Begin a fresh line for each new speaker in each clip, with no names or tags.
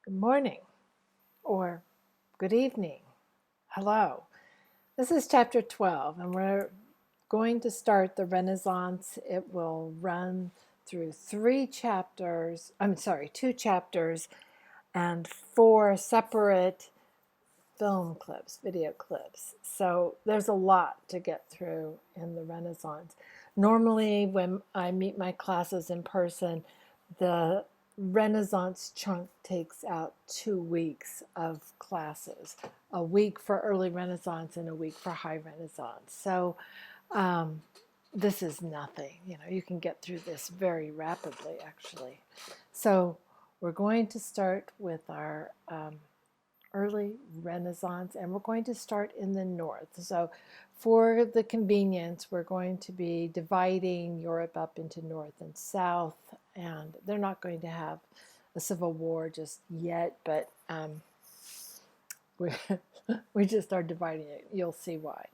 Good morning or good evening. Hello. This is chapter 12, and we're going to start the Renaissance. It will run through two chapters, and four separate film clips, video clips. So there's a lot to get through in the Renaissance. Normally, when I meet my classes in person, the Renaissance chunk takes out 2 weeks of classes, a week for early Renaissance and a week for high Renaissance. So um, this is nothing. You can get through this very rapidly, actually. So we're going to start with our early Renaissance, and we're going to start in the north. So for the convenience, we're going to be dividing Europe up into north and south, and they're not going to have a civil war just yet, but we, we just are dividing it. You'll see why.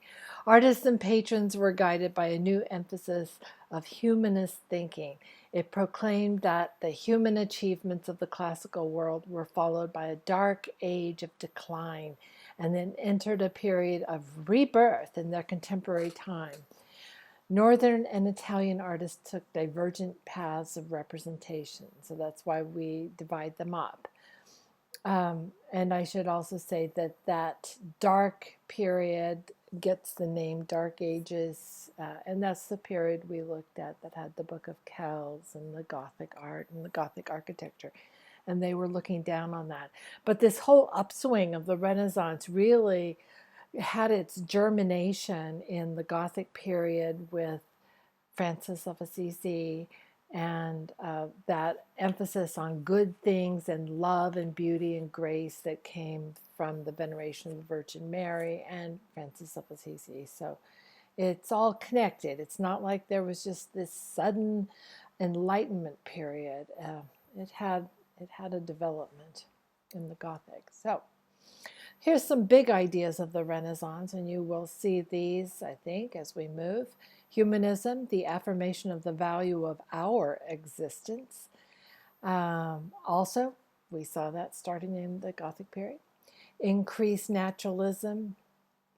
Artists and patrons were guided by a new emphasis of humanist thinking. It proclaimed that the human achievements of the classical world were followed by a dark age of decline and then entered a period of rebirth in their contemporary time. Northern and Italian artists took divergent paths of representation, so that's why we divide them up. And I should also say that dark period gets the name Dark Ages, and that's the period we looked at that had the Book of Kells and the Gothic art and the Gothic architecture, and they were looking down on that. But this whole upswing of the Renaissance really had its germination in the Gothic period with Francis of Assisi, and that emphasis on good things and love and beauty and grace that came from the veneration of the Virgin Mary and Francis of Assisi. So it's all connected. It's not like there was just this sudden enlightenment period. It had a development in the Gothic. So here's some big ideas of the Renaissance, and you will see these, I think, as we move. Humanism, the affirmation of the value of our existence. Also, we saw that starting in the Gothic period. Increased naturalism,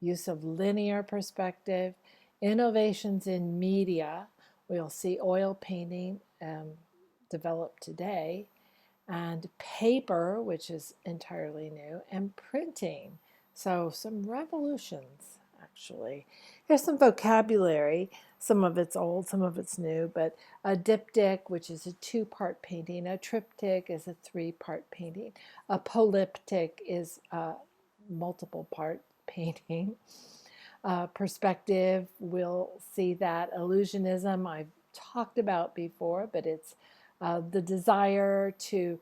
use of linear perspective, innovations in media. We'll see oil painting develop today, and paper, which is entirely new, and printing. So some revolutions, actually. Here's some vocabulary. Some of it's old, some of it's new, but a diptych, which is a 2-part painting. A triptych is a 3-part painting. A polyptych is a multiple-part painting. Perspective, we'll see that. Illusionism, I've talked about before, but it's the desire to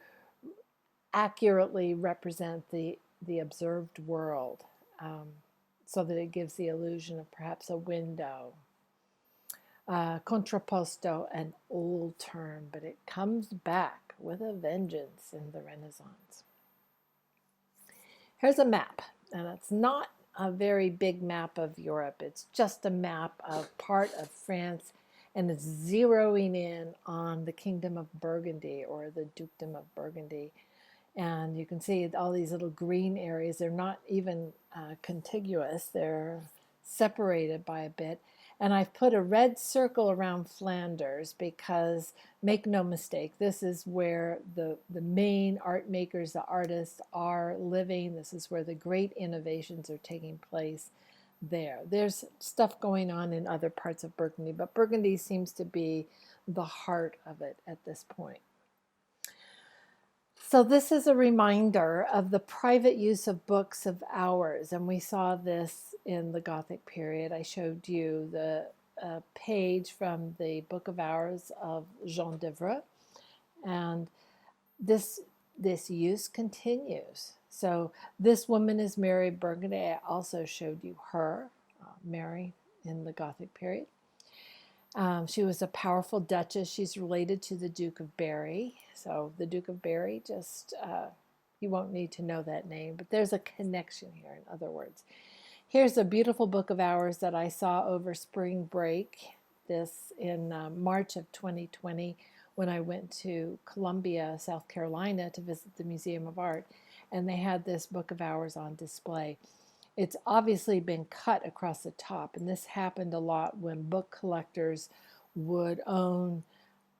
accurately represent the observed world, so that it gives the illusion of perhaps a window. Contrapposto, an old term, but it comes back with a vengeance in the Renaissance. Here's a map, and it's not a very big map of Europe. It's just a map of part of France, and it's zeroing in on the Kingdom of Burgundy, or the Dukedom of Burgundy. And you can see all these little green areas. They're not even contiguous. They're separated by a bit. And I've put a red circle around Flanders because, make no mistake, this is where the main art makers, the artists are living. This is where the great innovations are taking place there. There's stuff going on in other parts of Burgundy, but Burgundy seems to be the heart of it at this point. So this is a reminder of the private use of books of hours, and we saw this in the Gothic period. I showed you the page from the Book of Hours of Jean d'Evreux, and this use continues. So this woman is Mary Burgundy. I also showed you her, Mary, in the Gothic period. She was a powerful duchess. She's related to the Duke of Berry. So the Duke of Berry, just you won't need to know that name, but there's a connection here, in other words. Here's a beautiful Book of Hours that I saw over spring break, this in March of 2020, when I went to Columbia, South Carolina to visit the Museum of Art, and they had this Book of Hours on display. It's obviously been cut across the top, and this happened a lot when book collectors would own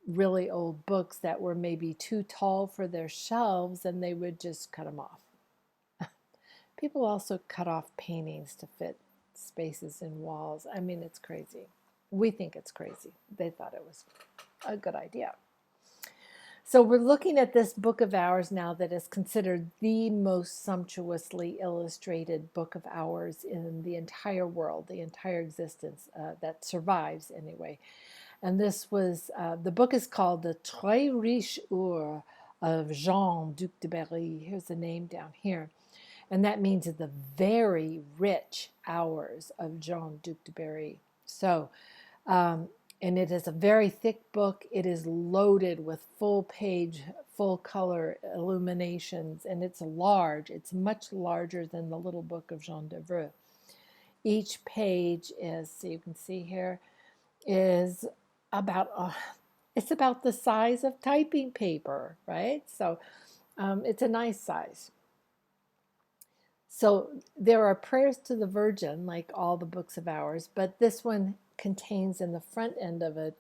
really old books that were maybe too tall for their shelves, and they would just cut them off. People also cut off paintings to fit spaces in walls. I mean, it's crazy. We think it's crazy. They thought it was a good idea. So we're looking at this Book of Hours now that is considered the most sumptuously illustrated Book of Hours in the entire world, the entire existence that survives anyway. And this was, the book is called The Très Riche Heures of Jean, Duc de Berry. Here's the name down here. And that means the very rich hours of Jean, Duc de Berry. So, and it is a very thick book. It is loaded with full page, full color illuminations, and it's large. It's much larger than the little book of Jean d'Evreux. Each page is, so you can see here, is about, it's about the size of typing paper, right? So it's a nice size. So there are prayers to the Virgin, like all the books of hours, but this one contains in the front end of it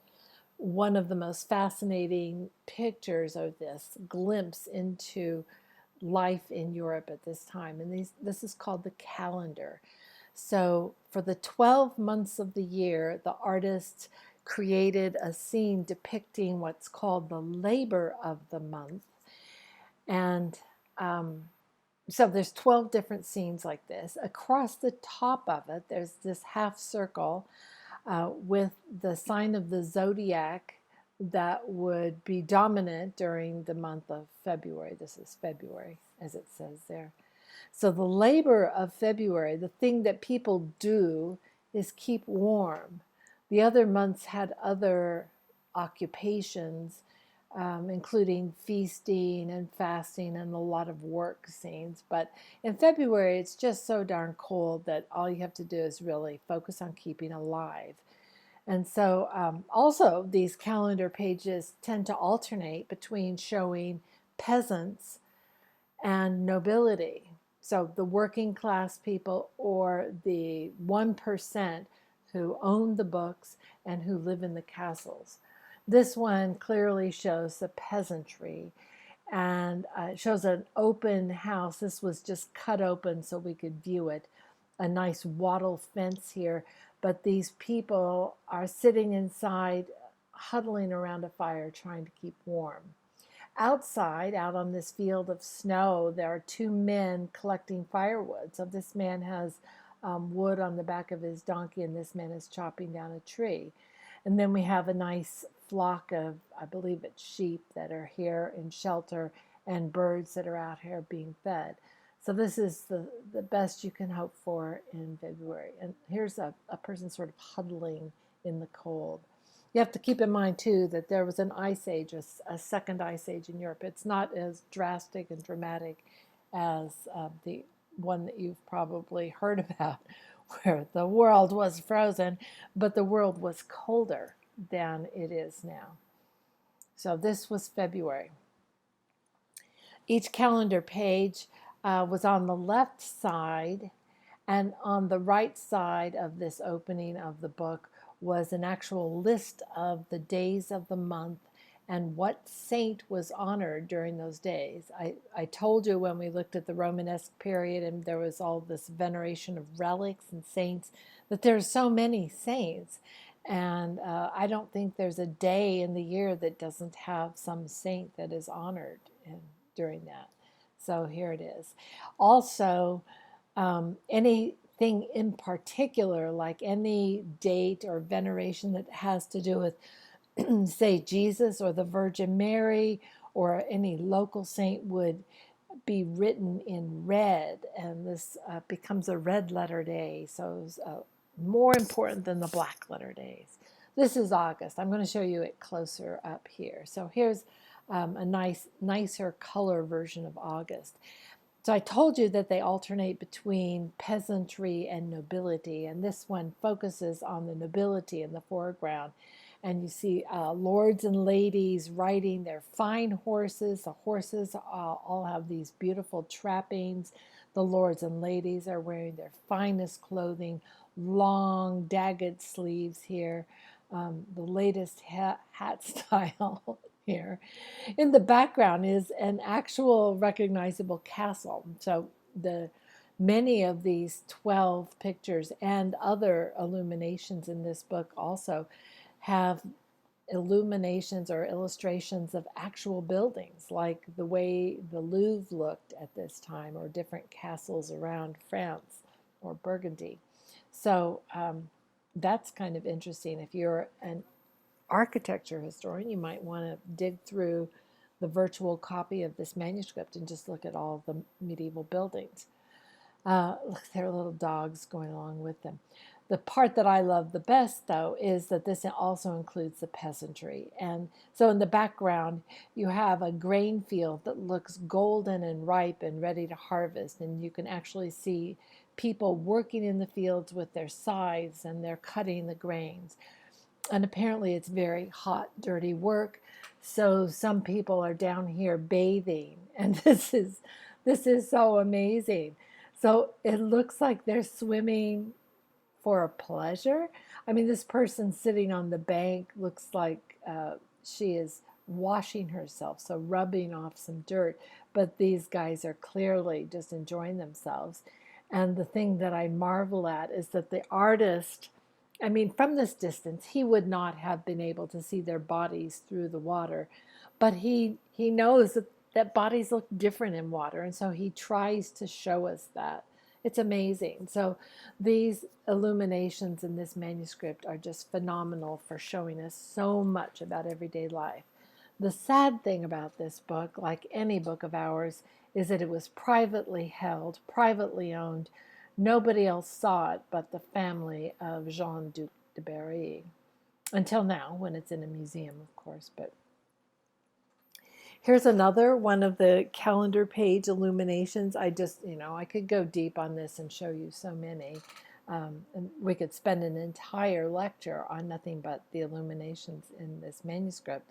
one of the most fascinating pictures of this glimpse into life in Europe at this time. And this is called the calendar. So for the 12 months of the year, the artist created a scene depicting what's called the labor of the month. And so there's 12 different scenes like this. Across the top of it, there's this half circle with the sign of the zodiac that would be dominant during the month of February. This is February, as it says there. So the labor of February, the thing that people do, is keep warm. The other months had other occupations, including feasting and fasting and a lot of work scenes. But in February, it's just so darn cold that all you have to do is really focus on keeping alive. And so also these calendar pages tend to alternate between showing peasants and nobility. So the working class people or the 1% who own the books and who live in the castles. This one clearly shows the peasantry and shows an open house. This was just cut open so we could view it. A nice wattle fence here, but these people are sitting inside, huddling around a fire, trying to keep warm. Outside, out on this field of snow, there are two men collecting firewood. So this man has wood on the back of his donkey, and this man is chopping down a tree. And then we have a nice flock of, I believe it's sheep that are here in shelter and birds that are out here being fed. So this is the best you can hope for in February. And here's a person sort of huddling in the cold. You have to keep in mind, too, that there was an ice age, a second ice age in Europe. It's not as drastic and dramatic as the one that you've probably heard about, where the world was frozen, but the world was colder than it is now. So this was February. Each calendar page was on the left side, and on the right side of this opening of the book was an actual list of the days of the month and what saint was honored during those days. I told you when we looked at the Romanesque period and there was all this veneration of relics and saints, that there's so many saints. And I don't think there's a day in the year that doesn't have some saint that is honored during that. So here it is. Also, anything in particular, like any date or veneration that has to do with, say, Jesus or the Virgin Mary or any local saint would be written in red, and this becomes a red letter day. So it's more important than the black letter days. This is August. I'm going to show you it closer up here. So here's a nicer color version of August. So I told you that they alternate between peasantry and nobility, and this one focuses on the nobility in the foreground. and you see lords and ladies riding their fine horses. The horses all have these beautiful trappings. The lords and ladies are wearing their finest clothing, long, dagged sleeves here, the latest hat style here. In the background is an actual recognizable castle. So the many of these 12 pictures and other illuminations in this book also have illuminations or illustrations of actual buildings, like the way the Louvre looked at this time, or different castles around France or Burgundy. So that's kind of interesting. If you're an architecture historian, you might want to dig through the virtual copy of this manuscript and just look at all the medieval buildings. Look, there are little dogs going along with them. The part that I love the best, though, is that this also includes the peasantry. And so in the background, you have a grain field that looks golden and ripe and ready to harvest. And you can actually see people working in the fields with their scythes, and they're cutting the grains. And apparently it's very hot, dirty work. So some people are down here bathing. And this is so amazing. So it looks like they're swimming for a pleasure. I mean, this person sitting on the bank looks like she is washing herself, so rubbing off some dirt. But these guys are clearly just enjoying themselves. And the thing that I marvel at is that the artist, I mean, from this distance, he would not have been able to see their bodies through the water. But he knows that bodies look different in water. And so he tries to show us that. It's amazing. So these illuminations in this manuscript are just phenomenal for showing us so much about everyday life. The sad thing about this book, like any book of ours, is that it was privately held, privately owned. Nobody else saw it but the family of Jean-Duc de Berry. Until now, when it's in a museum, of course. But here's another one of the calendar page illuminations. I could go deep on this and show you so many. And we could spend an entire lecture on nothing but the illuminations in this manuscript.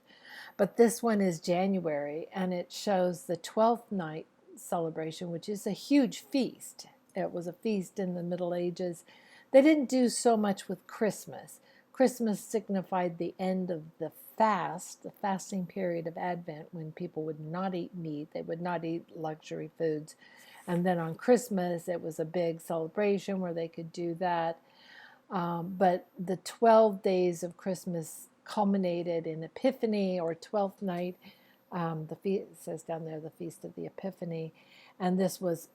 But this one is January, and it shows the 12th night celebration, which is a huge feast. It was a feast in the Middle Ages. They didn't do so much with Christmas. Christmas signified the end of the fasting period of Advent, when people would not eat meat, they would not eat luxury foods. And then on Christmas, it was a big celebration where they could do that. But the 12 days of Christmas culminated in Epiphany, or 12th night. It says down there, the Feast of the Epiphany. And this was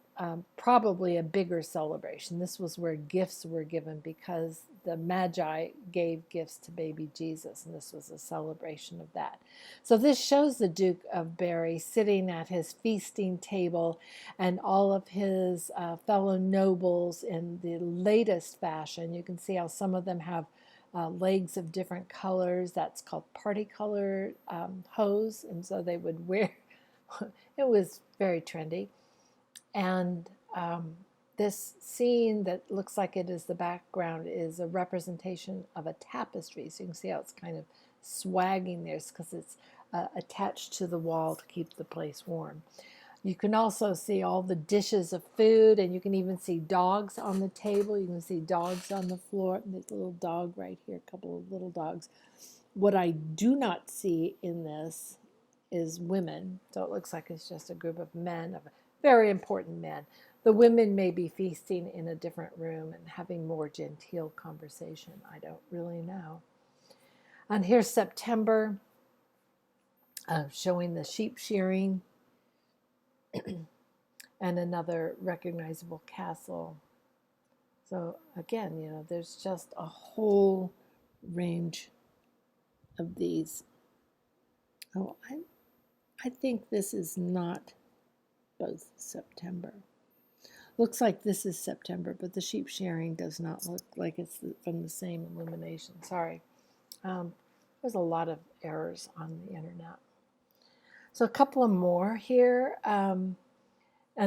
probably a bigger celebration. This was where gifts were given, because the Magi gave gifts to baby Jesus, and this was a celebration of that. So this shows the Duke of Berry sitting at his feasting table, and all of his fellow nobles in the latest fashion. You can see how some of them have legs of different colors. That's called party color hose, and so they would wear. It was very trendy. And this scene that looks like it is the background is a representation of a tapestry. So you can see how it's kind of swagging there, because it's attached to the wall to keep the place warm. You can also see all the dishes of food, and you can even see dogs on the table. You can see dogs on the floor. There's a little dog right here, a couple of little dogs. What I do not see in this is women. So it looks like it's just a group of men, of very important men. The women may be feasting in a different room and having more genteel conversation. I don't really know. And here's September, showing the sheep shearing and another recognizable castle. So again, there's just a whole range of these. Oh, I think this is not both September. Looks like this is September, but the sheep shearing does not look like it's from the same illumination. Sorry. There's a lot of errors on the internet. So a couple of more here. And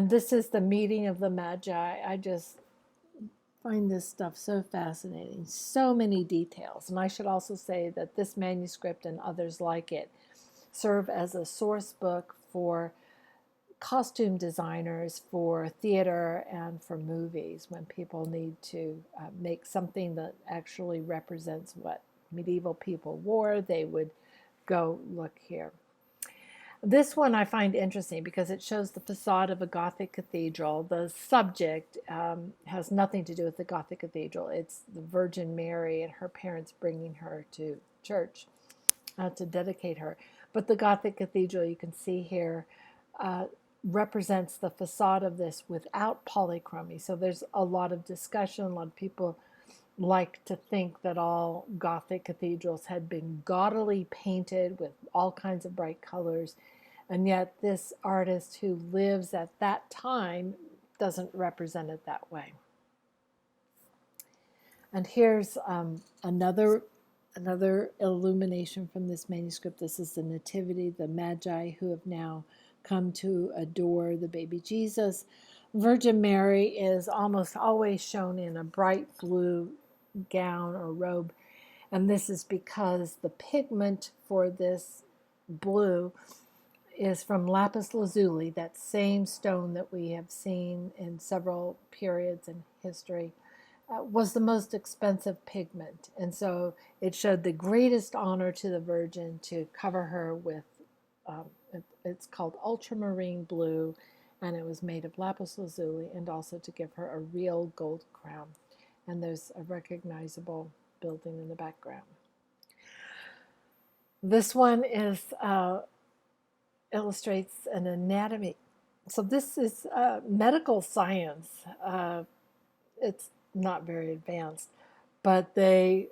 this is the meeting of the Magi. find this stuff so fascinating. So many details. And I should also say that this manuscript and others like it serve as a source book for costume designers for theater and for movies when people need to make something that actually represents what medieval people wore. They would go look here. This one I find interesting because it shows the facade of a Gothic cathedral. The subject has nothing to do with the Gothic cathedral. It's the Virgin Mary and her parents bringing her to church to dedicate her. But the Gothic cathedral you can see here represents the facade of this without polychromy. So there's a lot of discussion. A lot of people like to think that all Gothic cathedrals had been gaudily painted with all kinds of bright colors. And yet this artist who lives at that time doesn't represent it that way. And here's another illumination from this manuscript. This is the Nativity, the Magi who have now come to adore the baby Jesus. Virgin Mary is almost always shown in a bright blue gown or robe, and this is because the pigment for this blue is from lapis lazuli, that same stone that we have seen in several periods in history. Was the most expensive pigment, and so it showed the greatest honor to the Virgin to cover her with it's called Ultramarine Blue, and it was made of lapis lazuli, and also to give her a real gold crown. And there's a recognizable building in the background. This one is illustrates an anatomy. So this is medical science. It's not very advanced, but they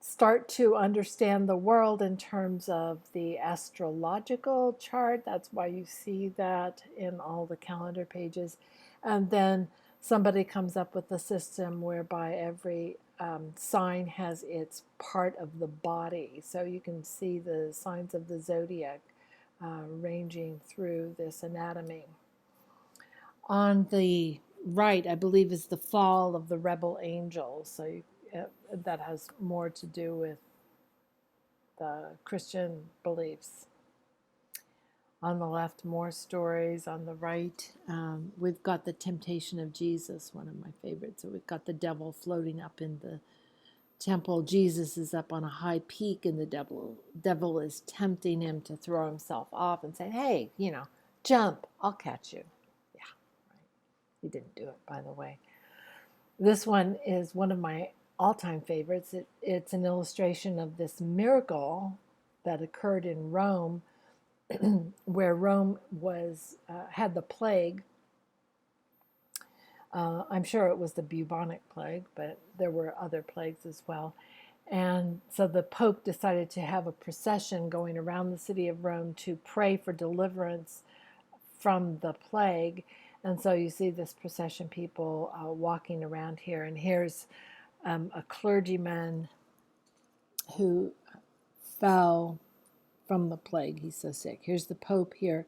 start to understand the world in terms of the astrological chart. That's why you see that in all the calendar pages. And then somebody comes up with a system whereby every sign has its part of the body. So you can see the signs of the zodiac ranging through this anatomy. On the right, I believe, is the fall of the rebel angels. So that has more to do with the Christian beliefs. On the left, more stories. On the right, we've got the temptation of Jesus, one of my favorites. So we've got the devil floating up in the temple. Jesus is up on a high peak, and the devil is tempting him to throw himself off and saying, hey, jump, I'll catch you. Yeah, right. He didn't do it, by the way. This one is one of my all-time favorites. It's an illustration of this miracle that occurred in Rome, where Rome had the plague. I'm sure it was the bubonic plague, but there were other plagues as well. And so the Pope decided to have a procession going around the city of Rome to pray for deliverance from the plague. And so you see this procession, people walking around here. And here's a clergyman who fell from the plague. He's so sick. Here's the Pope here.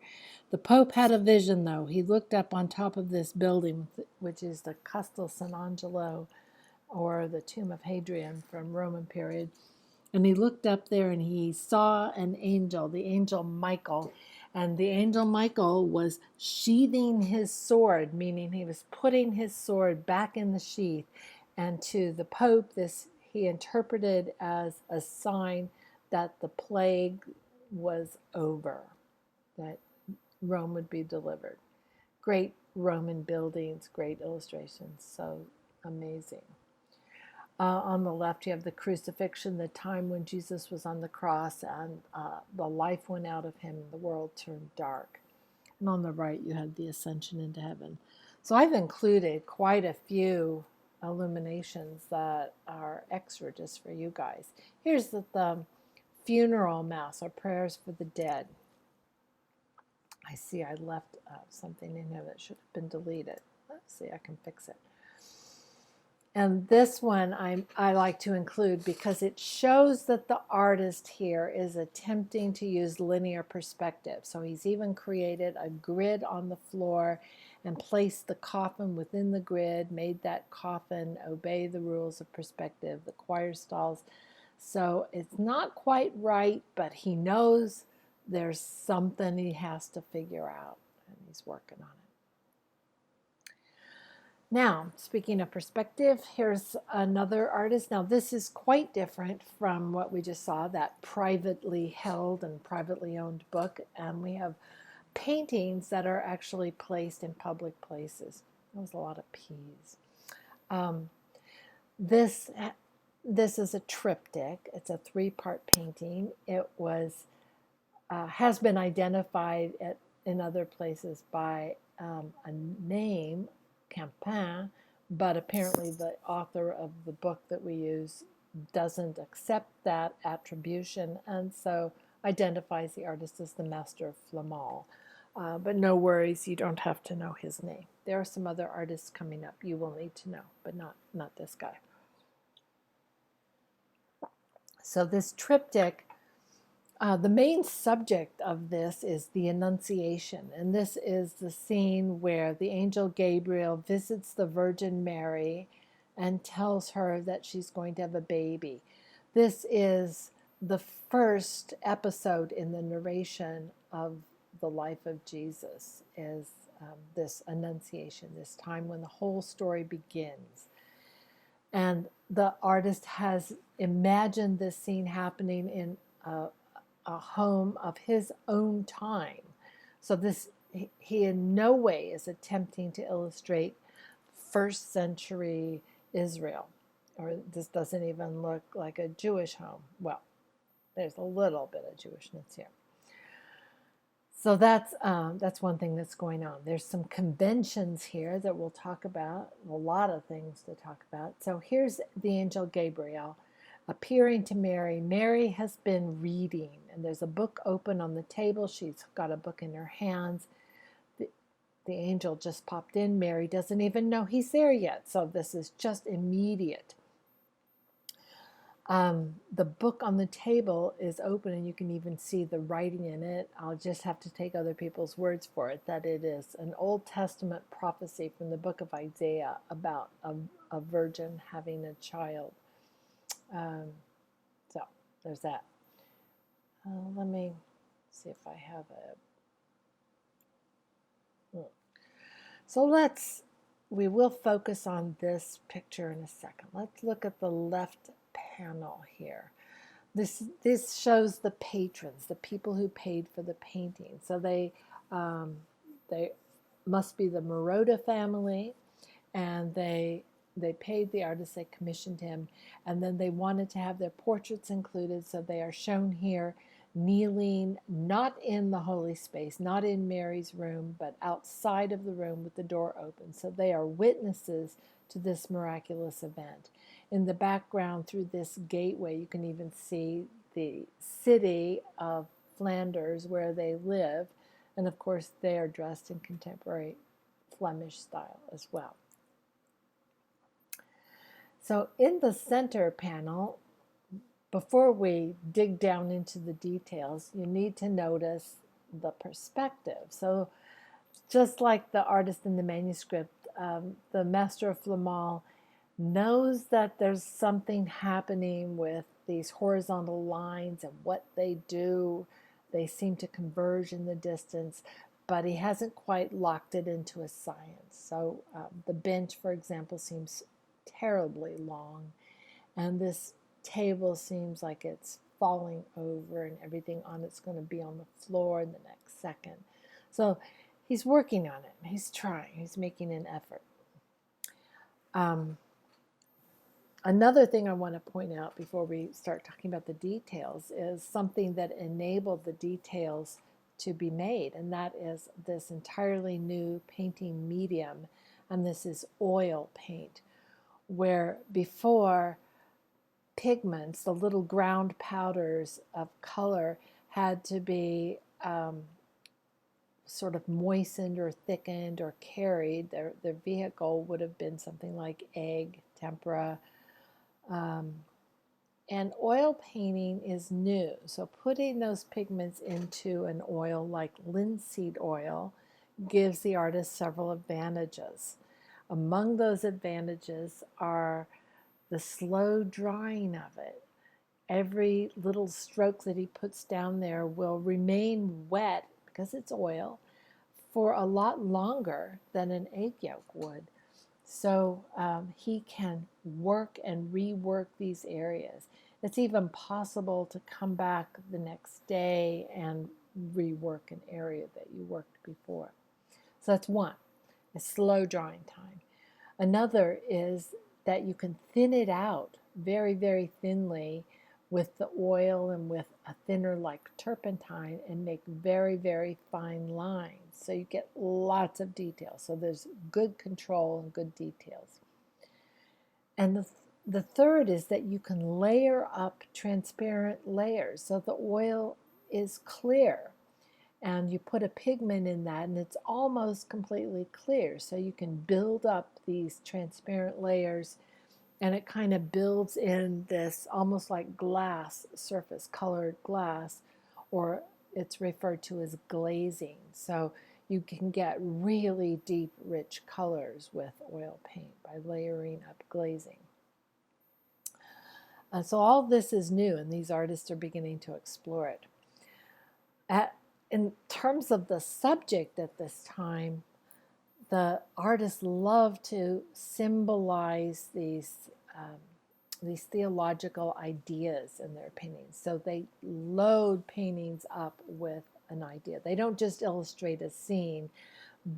The Pope had a vision, though. He looked up on top of this building, which is the Castel San Angelo, or the Tomb of Hadrian from Roman period. And he looked up there and he saw an angel, the angel Michael. And the angel Michael was sheathing his sword, meaning he was putting his sword back in the sheath. And to the Pope, this he interpreted as a sign that the plague was over, that Rome would be delivered. Great Roman buildings, great illustrations, so amazing. On the left, you have the crucifixion, the time when Jesus was on the cross and the life went out of him, the world turned dark. And on the right, you have the ascension into heaven. So I've included quite a few illuminations that are extra just for you guys. Here's the funeral mass, or prayers for the dead. I see I left something in here that should have been deleted. Let's see, I can fix it. And this one I like to include because it shows that the artist here is attempting to use linear perspective. So he's even created a grid on the floor and placed the coffin within the grid, made that coffin obey the rules of perspective, the choir stalls. So it's not quite right, but he knows there's something he has to figure out, and he's working on it. Now, speaking of perspective, here's another artist. Now, this is quite different from what we just saw, that privately held and privately owned book. And we have paintings that are actually placed in public places. That was a lot of P's. This is a triptych. It's a 3-part painting. It was has been identified in other places by a name, Campin, but apparently the author of the book that we use doesn't accept that attribution, and so identifies the artist as the Master of Flamel. But no worries, you don't have to know his name. There are some other artists coming up you will need to know, but not this guy. So this triptych, the main subject of this is the Annunciation, and this is the scene where the angel Gabriel visits the Virgin Mary and tells her that she's going to have a baby. This is the first episode in the narration of the life of Jesus, is this Annunciation, this time when the whole story begins. And the artist has imagined this scene happening in a home of his own time. So he in no way is attempting to illustrate first century Israel, or this doesn't even look like a Jewish home. Well, there's a little bit of Jewishness here. So that's one thing that's going on. There's some conventions here that we'll talk about, a lot of things to talk about. So here's the angel Gabriel appearing to Mary. Mary has been reading, and there's a book open on the table. She's got a book in her hands. The angel just popped in. Mary doesn't even know he's there yet, so this is just immediate. The book on the table is open, and you can even see the writing in it. I'll just have to take other people's words for it, that it is an Old Testament prophecy from the book of Isaiah about a virgin having a child. So there's that. Let me see if I have a... So we will focus on this picture in a second. Let's look at the left panel here. This shows the patrons, the people who paid for the painting. So they must be the Maroda family, and they paid the artist, they commissioned him, and then they wanted to have their portraits included, so they are shown here kneeling, not in the holy space, not in Mary's room, but outside of the room with the door open. So they are witnesses to this miraculous event. In the background, through this gateway, you can even see the city of Flanders where they live, and of course they are dressed in contemporary Flemish style as well. So in the center panel, before we dig down into the details, you need to notice the perspective. So just like the artist in the manuscript, the Master of Flamel knows that there's something happening with these horizontal lines and what they do. They seem to converge in the distance, but he hasn't quite locked it into a science. So the bench, for example, seems terribly long, and this table seems like it's falling over and everything on it's going to be on the floor in the next second. So he's working on it. He's trying. He's making an effort. Another thing I want to point out before we start talking about the details is something that enabled the details to be made, and that is this entirely new painting medium, and this is oil paint, where before pigments, the little ground powders of color, had to be sort of moistened or thickened or carried. Their vehicle would have been something like egg tempera. And oil painting is new. So putting those pigments into an oil like linseed oil gives the artist several advantages. Among those advantages are the slow drying of it. Every little stroke that he puts down there will remain wet because it's oil for a lot longer than an egg yolk would. So he can work and rework these areas. It's even possible to come back the next day and rework an area that you worked before. So that's one, a slow drying time. Another is that you can thin it out very, very thinly with the oil and with a thinner like turpentine and make very, very fine lines. So you get lots of detail. So there's good control and good details. And the third is that you can layer up transparent layers. So the oil is clear and you put a pigment in that and it's almost completely clear. So you can build up these transparent layers and it kind of builds in this almost like glass surface, colored glass, or it's referred to as glazing. So you can get really deep, rich colors with oil paint by layering up glazing. So all this is new, and these artists are beginning to explore it. In terms of the subject at this time, the artists love to symbolize these theological ideas in their paintings. So they load paintings up with an idea. They don't just illustrate a scene,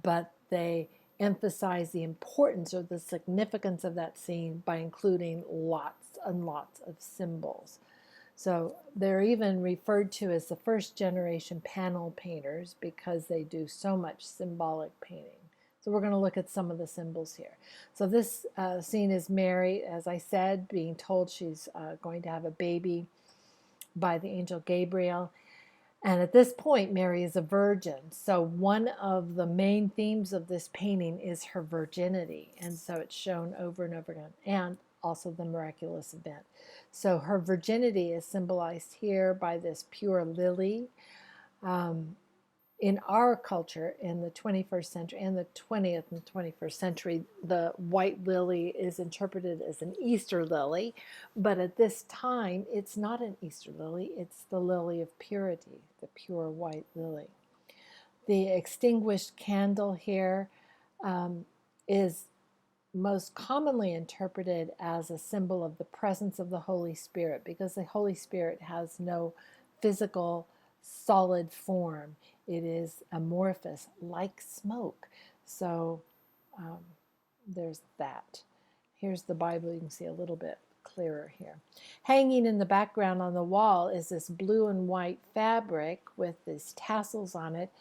but they emphasize the importance or the significance of that scene by including lots and lots of symbols. So they're even referred to as the first generation panel painters because they do so much symbolic painting. So we're going to look at some of the symbols here. So this scene is Mary, as I said, being told she's going to have a baby by the angel Gabriel. And at this point, Mary is a virgin. So one of the main themes of this painting is her virginity. And so it's shown over and over again, and also the miraculous event. So her virginity is symbolized here by this pure lily. In our culture, in the 21st century, and the 20th and 21st century, the white lily is interpreted as an Easter lily, but at this time, it's not an Easter lily, it's the lily of purity, the pure white lily. The extinguished candle here is most commonly interpreted as a symbol of the presence of the Holy Spirit, because the Holy Spirit has no physical solid form. It is amorphous, like smoke. So there's that. Here's the Bible. You can see a little bit clearer here. Hanging in the background on the wall is this blue and white fabric with these tassels on it.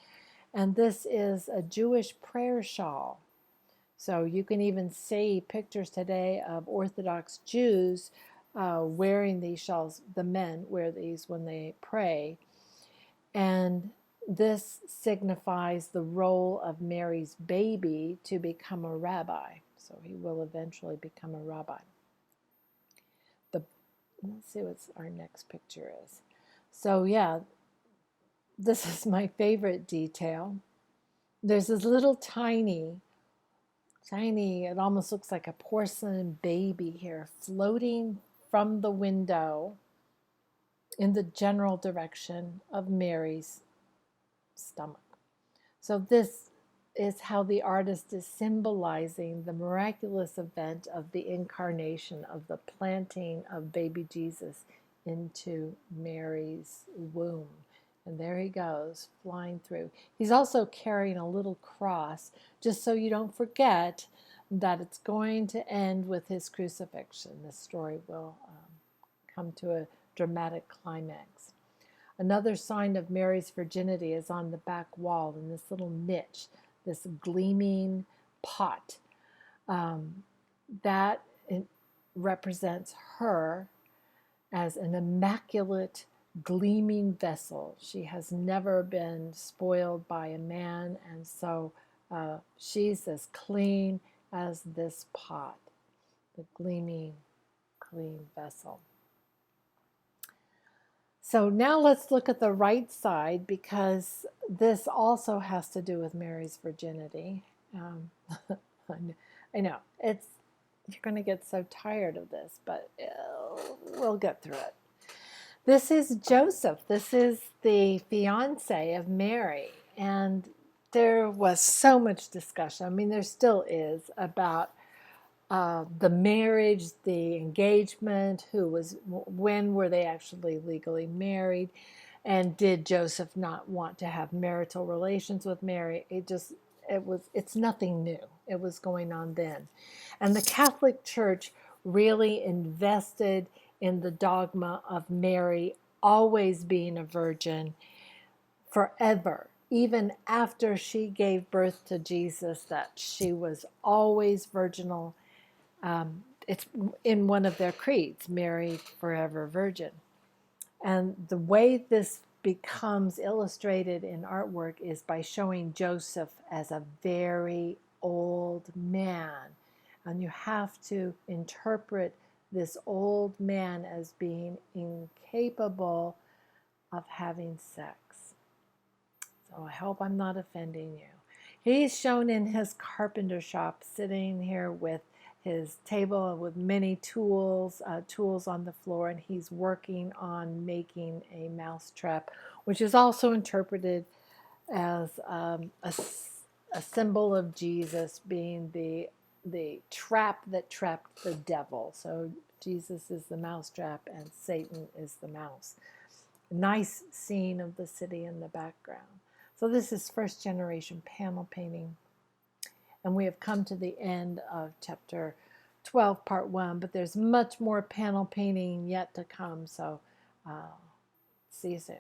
And this is a Jewish prayer shawl. So you can even see pictures today of Orthodox Jews wearing these shawls. The men wear these when they pray. And this signifies the role of Mary's baby to become a rabbi. So he will eventually become a rabbi. Let's see what our next picture is. So yeah, this is my favorite detail. There's this little tiny, it almost looks like a porcelain baby here, floating from the window in the general direction of Mary's stomach. So this is how the artist is symbolizing the miraculous event of the incarnation, of the planting of baby Jesus into Mary's womb. And there he goes, flying through. He's also carrying a little cross, just so you don't forget that it's going to end with his crucifixion. This story will come to a dramatic climax. Another sign of Mary's virginity is on the back wall in this little niche, this gleaming pot. That represents her as an immaculate, gleaming vessel. She has never been spoiled by a man, and so she's as clean as this pot. the gleaming, clean vessel. So now let's look at the right side, because this also has to do with Mary's virginity. I know it's, you're going to get so tired of this, but we'll get through it. This is Joseph. This is the fiance of Mary. And there was so much discussion. I mean, there still is, about the marriage, the engagement, when were they actually legally married, and did Joseph not want to have marital relations with Mary? It's nothing new. It was going on then. And the Catholic Church really invested in the dogma of Mary always being a virgin forever, even after she gave birth to Jesus, that she was always virginal. It's in one of their creeds, Mary forever virgin. And the way this becomes illustrated in artwork is by showing Joseph as a very old man. And you have to interpret this old man as being incapable of having sex. So I hope I'm not offending you. He's shown in his carpenter shop, sitting here with his table with many tools on the floor, and he's working on making a mousetrap, which is also interpreted as a symbol of Jesus being the trap that trapped the devil. So Jesus is the mousetrap and Satan is the mouse. Nice scene of the city in the background. So this is first generation panel painting. And we have come to the end of chapter 12, part 1, but there's much more panel painting yet to come. So see you soon.